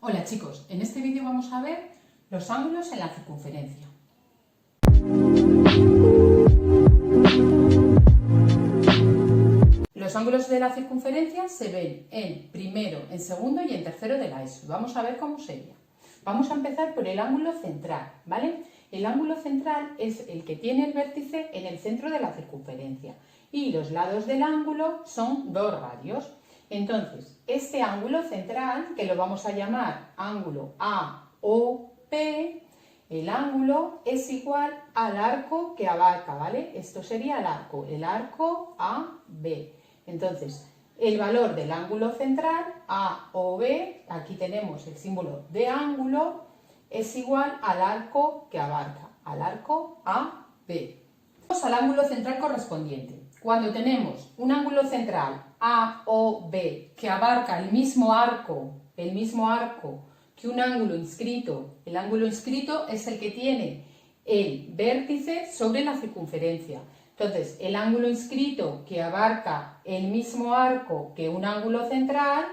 Hola chicos, en este vídeo vamos a ver los ángulos en la circunferencia. Los ángulos de la circunferencia se ven en primero, en segundo y en tercero de la ESO. Vamos a ver cómo sería. Vamos a empezar por el ángulo central, ¿vale? El ángulo central es el que tiene el vértice en el centro de la circunferencia y los lados del ángulo son dos radios. Entonces, este ángulo central, que lo vamos a llamar ángulo AOP, el ángulo es igual al arco que abarca, ¿vale? Esto sería el arco AB. Entonces, el valor del ángulo central, AOB, aquí tenemos el símbolo de ángulo, es igual al arco que abarca, al arco AB. Vamos al ángulo central correspondiente. Cuando tenemos un ángulo central AOB que abarca el mismo arco que un ángulo inscrito, el ángulo inscrito es el que tiene el vértice sobre la circunferencia. Entonces, el ángulo inscrito que abarca el mismo arco que un ángulo central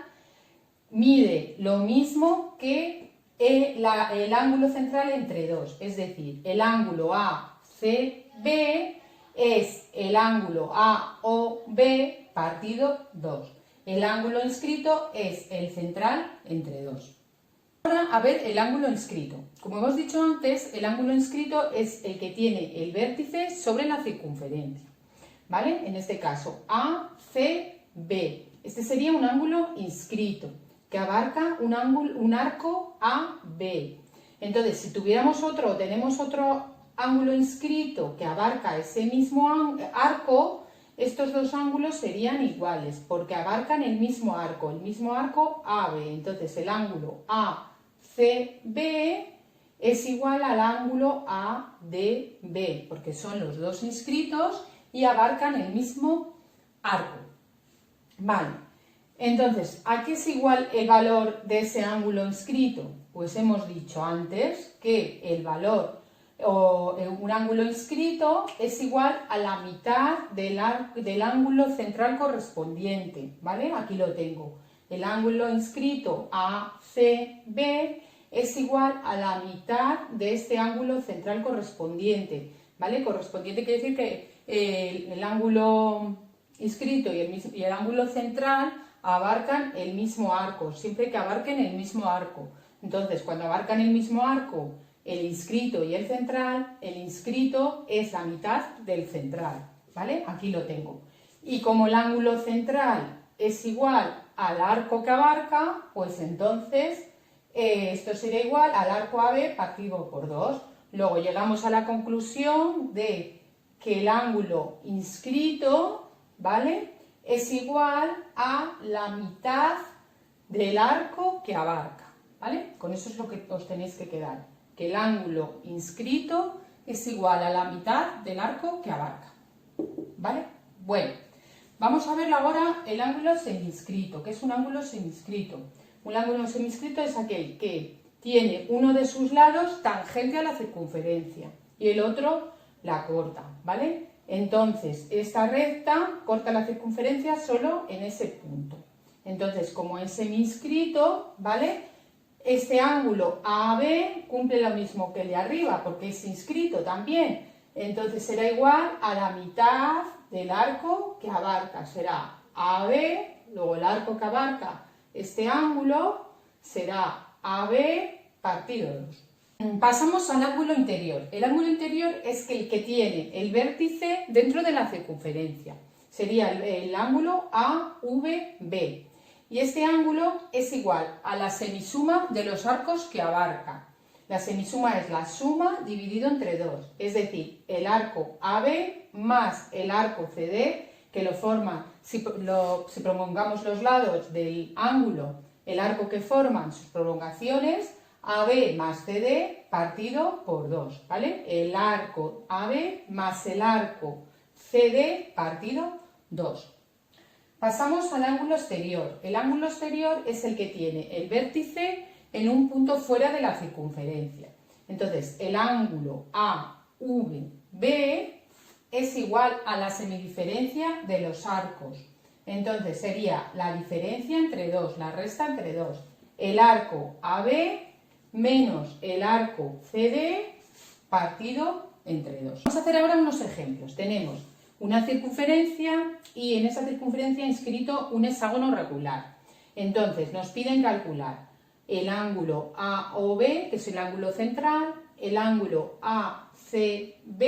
mide lo mismo que el ángulo central entre dos, es decir, el ángulo ACB es el ángulo AOB partido 2. El ángulo inscrito es el central entre 2. Ahora a ver el ángulo inscrito. Como hemos dicho antes, el ángulo inscrito es el que tiene el vértice sobre la circunferencia, ¿vale? En este caso, ACB. Este sería un ángulo inscrito que abarca un arco AB. Entonces, si tuviéramos tenemos otro ángulo inscrito que abarca ese mismo arco, estos dos ángulos serían iguales porque abarcan el mismo arco AB. Entonces el ángulo ACB es igual al ángulo ADB porque son los dos inscritos y abarcan el mismo arco. Vale, entonces, ¿a qué es igual el valor de ese ángulo inscrito? Pues hemos dicho antes que el valor un ángulo inscrito es igual a la mitad del ángulo central correspondiente, ¿vale? Aquí lo tengo. El ángulo inscrito ACB es igual a la mitad de este ángulo central correspondiente, ¿vale? Correspondiente quiere decir que el ángulo inscrito y el ángulo central abarcan el mismo arco, siempre que abarquen el mismo arco. Entonces, cuando abarcan el mismo arco, el inscrito y el central, el inscrito es la mitad del central, ¿vale? Aquí lo tengo. Y como el ángulo central es igual al arco que abarca, pues entonces esto sería igual al arco AB partido por 2. Luego llegamos a la conclusión de que el ángulo inscrito, ¿vale?, es igual a la mitad del arco que abarca, ¿vale? Con eso es lo que os tenéis que quedar, que el ángulo inscrito es igual a la mitad del arco que abarca, ¿vale? Bueno, vamos a ver ahora el ángulo seminscrito. ¿Qué es un ángulo seminscrito? Un ángulo seminscrito es aquel que tiene uno de sus lados tangente a la circunferencia y el otro la corta, ¿vale? Entonces, esta recta corta la circunferencia solo en ese punto. Entonces, como es seminscrito, ¿vale?, este ángulo AB cumple lo mismo que el de arriba, porque es inscrito también. Entonces será igual a la mitad del arco que abarca. Será AB, luego el arco que abarca este ángulo será AB partido 2. Pasamos al ángulo interior. El ángulo interior es el que tiene el vértice dentro de la circunferencia. Sería el ángulo AVB. Y este ángulo es igual a la semisuma de los arcos que abarca. La semisuma es la suma dividido entre 2, es decir, el arco AB más el arco CD, que lo forman, si prolongamos los lados del ángulo, el arco que forman sus prolongaciones, AB más CD partido por 2, ¿vale? El arco AB más el arco CD partido 2. Pasamos al ángulo exterior. El ángulo exterior es el que tiene el vértice en un punto fuera de la circunferencia. Entonces, el ángulo AVB es igual a la semidiferencia de los arcos. Entonces, sería la diferencia entre 2, la resta entre 2. el arco AB menos el arco CD partido entre 2. Vamos a hacer ahora unos ejemplos. Tenemos una circunferencia y en esa circunferencia inscrito un hexágono regular. Entonces nos piden calcular el ángulo AOB, que es el ángulo central, el ángulo ACB,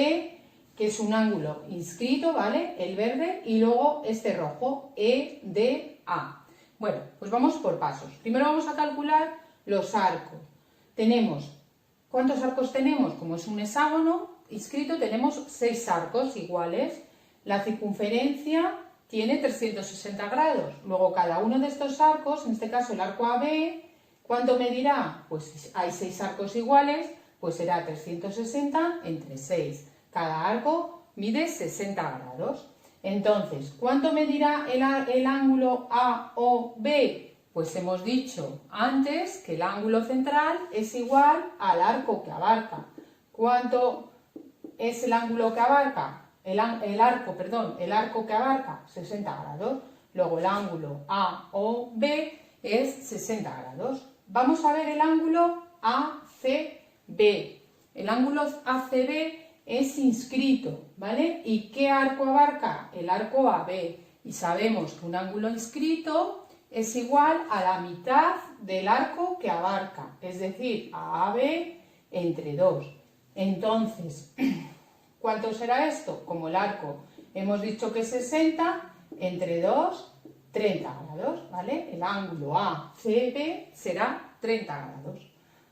que es un ángulo inscrito, ¿vale? El verde, y luego este rojo, EDA. Bueno, pues vamos por pasos. Primero vamos a calcular los arcos. ¿Cuántos arcos tenemos? Como es un hexágono inscrito, tenemos 6 arcos iguales. La circunferencia tiene 360 grados. Luego cada uno de estos arcos, en este caso el arco AB, ¿cuánto medirá? Pues si hay 6 arcos iguales, pues será 360 entre 6. Cada arco mide 60 grados. Entonces, ¿cuánto medirá el ángulo AOB? Pues hemos dicho antes que el ángulo central es igual al arco que abarca. ¿Cuánto es el ángulo que abarca? El arco que abarca 60 grados. Luego el ángulo AOB es 60 grados. Vamos a ver el ángulo ACB. El ángulo ACB es inscrito, ¿vale? ¿Y qué arco abarca? El arco AB. Y sabemos que un ángulo inscrito es igual a la mitad del arco que abarca, es decir, a AB entre 2. Entonces, ¿cuánto será esto? Como el arco hemos dicho que es 60, entre 2, 30 grados, ¿vale? El ángulo ACB será 30 grados.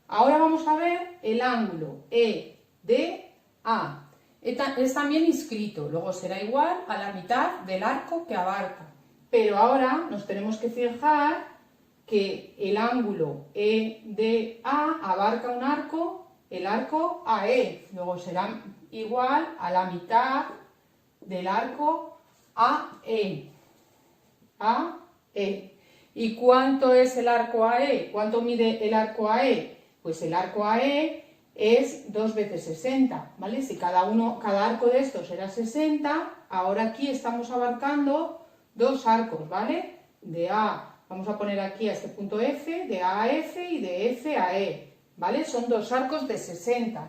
Ahora vamos a ver el ángulo EDA. Es también inscrito, luego será igual a la mitad del arco que abarca. Pero ahora nos tenemos que fijar que el ángulo EDA abarca un arco, el arco AE. Luego será igual a la mitad del arco AE. ¿Y cuánto es el arco AE? ¿Cuánto mide el arco AE? Pues el arco AE es 2 veces 60, ¿vale? Si cada arco de estos era 60, ahora aquí estamos abarcando 2 arcos, ¿vale? De A, vamos a poner aquí a este punto F, de A a F y de F a E, ¿vale? Son 2 arcos de 60.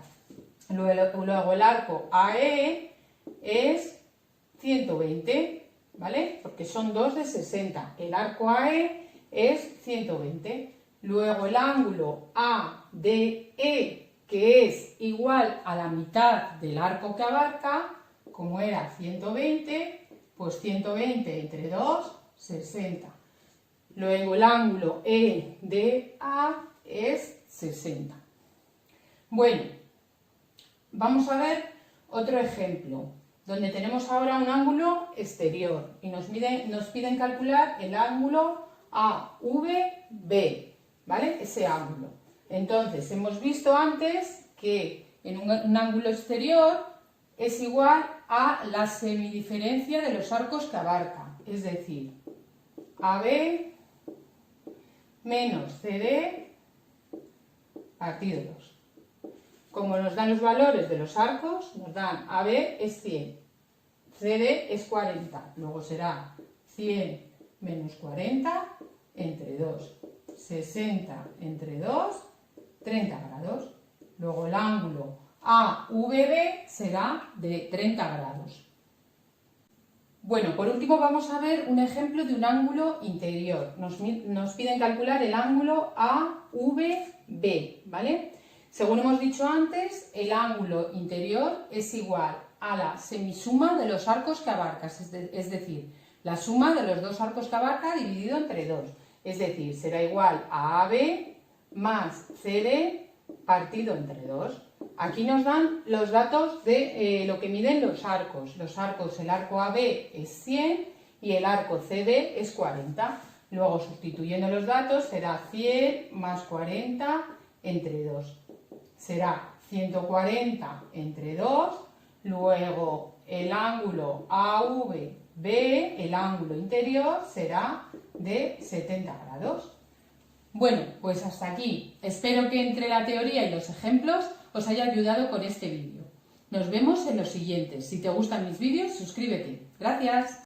Luego el arco AE es 120, ¿vale? Porque son 2 de 60. El arco AE es 120. Luego el ángulo ADE, que es igual a la mitad del arco que abarca, como era 120, pues 120 entre 2, 60. Luego el ángulo EDA es 60. Bueno, vamos a ver otro ejemplo, donde tenemos ahora un ángulo exterior y nos piden calcular el ángulo AVB, ¿vale? Ese ángulo. Entonces, hemos visto antes que en un ángulo exterior es igual a la semidiferencia de los arcos que abarca, es decir, AB menos CD partido 2. Como nos dan los valores de los arcos, nos dan AB es 100, CD es 40, luego será 100 menos 40 entre 2, 60 entre 2, 30 grados. Luego el ángulo AVB será de 30 grados. Bueno, por último vamos a ver un ejemplo de un ángulo interior. Nos piden calcular el ángulo AVB, ¿vale? Según hemos dicho antes, el ángulo interior es igual a la semisuma de los arcos que abarca, es decir, la suma de los 2 arcos que abarca dividido entre 2. Es decir, será igual a AB más CD partido entre 2. Aquí nos dan los datos de lo que miden los arcos. Los arcos, el arco AB es 100 y el arco CD es 40. Luego, sustituyendo los datos, será 100 más 40 entre 2. Será 140 entre 2. Luego, el ángulo AVB, el ángulo interior, será de 70 grados. Bueno, pues hasta aquí. Espero que entre la teoría y los ejemplos os haya ayudado con este vídeo. Nos vemos en los siguientes. Si te gustan mis vídeos, suscríbete. Gracias.